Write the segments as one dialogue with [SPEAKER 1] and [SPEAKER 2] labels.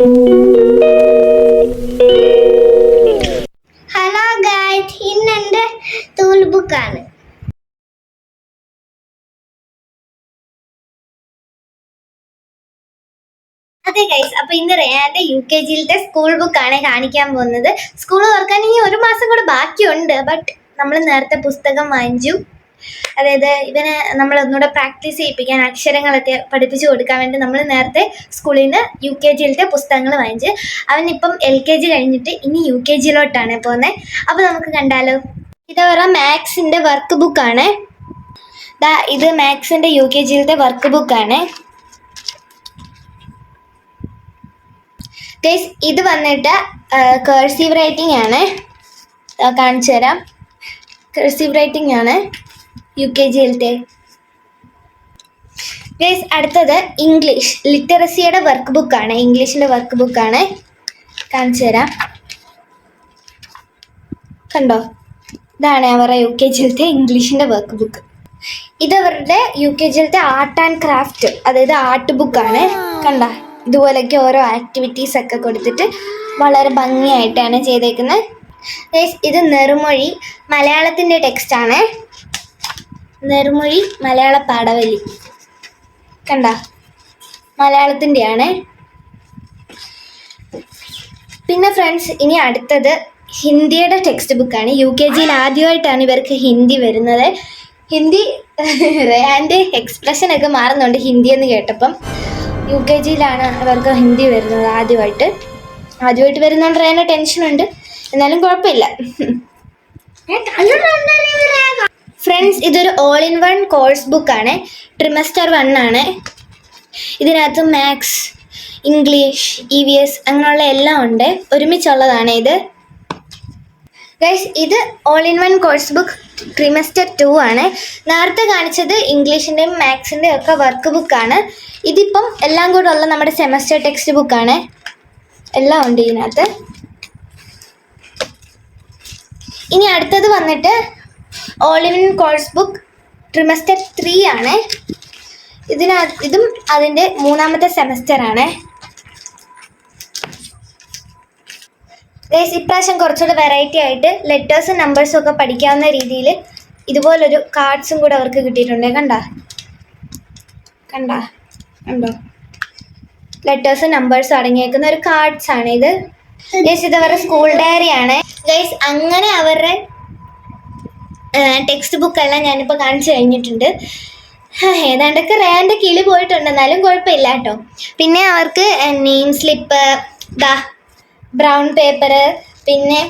[SPEAKER 1] Hello guys, ഇന്ന് എൻ്റെ tool ബുക്കാണ്. അതെ ഗൈസ്, അപ്പൊ ഇന്ന് റേയാന്റെ UKGയിലത്തെ സ്കൂൾ ബുക്കാണ് കാണിക്കാൻ പോകുന്നത്. സ്കൂൾ തുറക്കാൻ ഇനി 1 മാസം കൂടെ ബാക്കിയുണ്ട്. ബട്ട് നമ്മൾ നേരത്തെ പുസ്തകം വാങ്ങിച്ചു. അതായത് ഇവനെ നമ്മൾ ഒന്നുകൂടെ പ്രാക്ടീസ് ചെയ്യിപ്പിക്കാൻ, അക്ഷരങ്ങളൊക്കെ പഠിപ്പിച്ചു കൊടുക്കാൻ വേണ്ടി നമ്മൾ നേരത്തെ സ്കൂളിൽ നിന്ന് UKGയിലത്തെ പുസ്തകങ്ങൾ വാങ്ങിച്ച്. അവനിപ്പം LKG കഴിഞ്ഞിട്ട് ഇനി UKGയിലോട്ടാണ് പോകുന്നത്. അപ്പോൾ നമുക്ക് കണ്ടാലോ. ഇതവരെ മാത്സിൻ്റെ വർക്ക് ബുക്കാണ്. ഇത് മാത്സിൻ്റെ UKGയിലത്തെ വർക്ക് ബുക്കാണ്. ഗൈസ്, ഇത് വന്നിട്ട് കർസീവ് റൈറ്റിംഗ് ആണ്. കാണിച്ചു തരാം. കർസീവ് റൈറ്റിംഗ് ആണ് UKGയിലത്തെ. ഗൈസ്, അടുത്തത് ഇംഗ്ലീഷ് ലിറ്ററസിയുടെ വർക്ക് ബുക്കാണ്. ഇംഗ്ലീഷിൻ്റെ വർക്ക് ബുക്കാണ്. കാണിച്ചു തരാം. കണ്ടോ, ഇതാണ് അവരുടെ UKGയിലത്തെ ഇംഗ്ലീഷിൻ്റെ വർക്ക് ബുക്ക്. ഇതവരുടെ UKGയിലത്തെ ആർട്ട് ആൻഡ് ക്രാഫ്റ്റ്, അതായത് ആർട്ട് ബുക്കാണ്. കണ്ട, ഇതുപോലൊക്കെ ഓരോ ആക്ടിവിറ്റീസ് ഒക്കെ കൊടുത്തിട്ട് വളരെ ഭംഗിയായിട്ടാണ് ചെയ്തേക്കുന്നത്. ഇത് നെറുമൊഴി മലയാളത്തിൻ്റെ ടെക്സ്റ്റാണ്. നെറുമൊഴി മലയാള പാഠവലി. കണ്ട, മലയാളത്തിൻ്റെയാണ്. പിന്നെ ഫ്രണ്ട്സ്, ഇനി അടുത്തത് ഹിന്ദിയുടെ ടെക്സ്റ്റ് ബുക്കാണ്. UKGയിൽ ആദ്യമായിട്ടാണ് ഇവർക്ക് ഹിന്ദി വരുന്നത്. ഹിന്ദി റേയാൻ്റെ എക്സ്പ്രഷനൊക്കെ മാറുന്നുണ്ട് ഹിന്ദി എന്ന് കേട്ടപ്പം. UKGയിലാണ് ഇവർക്ക് ഹിന്ദി വരുന്നത് ആദ്യമായിട്ട് വരുന്നതുകൊണ്ട് റേയാന് ടെൻഷനുണ്ട്. എന്നാലും കുഴപ്പമില്ല. ഫ്രണ്ട്സ്, ഇതൊരു ഓൾ ഇൻ വൺ കോഴ്സ് ബുക്കാണ്. ട്രിമസ്റ്റർ 1 ആണ്. ഇതിനകത്ത് മാത്സ്, ഇംഗ്ലീഷ്, EVS അങ്ങനെയുള്ള എല്ലാം ഉണ്ട്. ഒരുമിച്ചുള്ളതാണ് ഇത്. ഗൈസ്, ഇത് all in one course book trimester 2 ആണ്. നേരത്തെ കാണിച്ചത് ഇംഗ്ലീഷിൻ്റെയും മാത്സിൻ്റെയും ഒക്കെ വർക്ക് ബുക്കാണ്. ഇതിപ്പം എല്ലാം കൂടെ ഉള്ള നമ്മുടെ സെമസ്റ്റർ ടെക്സ്റ്റ് ബുക്കാണ്. എല്ലാം ഉണ്ട് ഇതിനകത്ത്. ഇനി അടുത്തത് വന്നിട്ട് ഓൾ ഇൻ കോഴ്സ് ബുക്ക് ട്രിമസ്റ്റർ 3 ആണ്. ഇതും അതിൻ്റെ 3ാമത്തെ സെമസ്റ്ററാണ്. ഗൈസ്, ഇപ്രാവശ്യം കുറച്ചുകൂടെ വെറൈറ്റി ആയിട്ട് ലെറ്റേഴ്സും നമ്പേഴ്സും ഒക്കെ പഠിക്കാവുന്ന രീതിയിൽ ഇതുപോലൊരു കാർഡ്സും കൂടെ അവർക്ക് കിട്ടിയിട്ടുണ്ട്. കണ്ടോ, ലെറ്റേഴ്സും നമ്പേഴ്സും അടങ്ങിയേക്കുന്ന ഒരു കാർഡ്സ് ആണ് ഇത്. ഗൈസ്, ഇത് അവരുടെ സ്കൂൾ ഡയറി ആണ്. ഗൈസ്, അങ്ങനെ അവരുടെ ടെക്സ്റ്റ് ബുക്കെല്ലാം ഞാനിപ്പോൾ കാണിച്ചു കഴിഞ്ഞിട്ടുണ്ട്. ഏതാണ്ടൊക്കെ റേയാൻ്റെ കിളി പോയിട്ടുണ്ട്, എന്നാലും കുഴപ്പമില്ല കേട്ടോ. പിന്നെ അവർക്ക് നെയിം സ്ലിപ്പ്, ബ്രൗൺ പേപ്പർ, പിന്നെ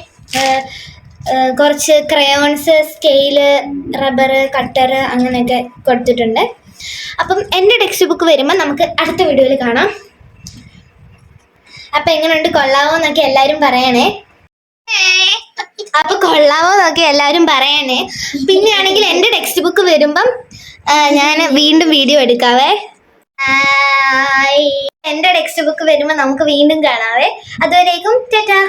[SPEAKER 1] കുറച്ച് ക്രയോൺസ്, സ്കെയില്, റബ്ബർ, കട്ടർ അങ്ങനെയൊക്കെ കൊടുത്തിട്ടുണ്ട്. അപ്പം എൻ്റെ ടെക്സ്റ്റ് ബുക്ക് വരുമ്പോൾ നമുക്ക് അടുത്ത വീഡിയോയിൽ കാണാം. അപ്പം എങ്ങനെയുണ്ട്, കൊള്ളാവോ എന്നൊക്കെ എല്ലാവരും പറയണേ. പിന്നെ ആണെങ്കിൽ എൻ്റെ ടെക്സ്റ്റ് ബുക്ക് വരുമ്പം ഞാൻ വീണ്ടും വീഡിയോ എടുക്കാവേ. എൻ്റെ ടെക്സ്റ്റ് ബുക്ക് വരുമ്പോൾ നമുക്ക് വീണ്ടും കാണാവേ. അതുവരേക്കും ടാറ്റാ.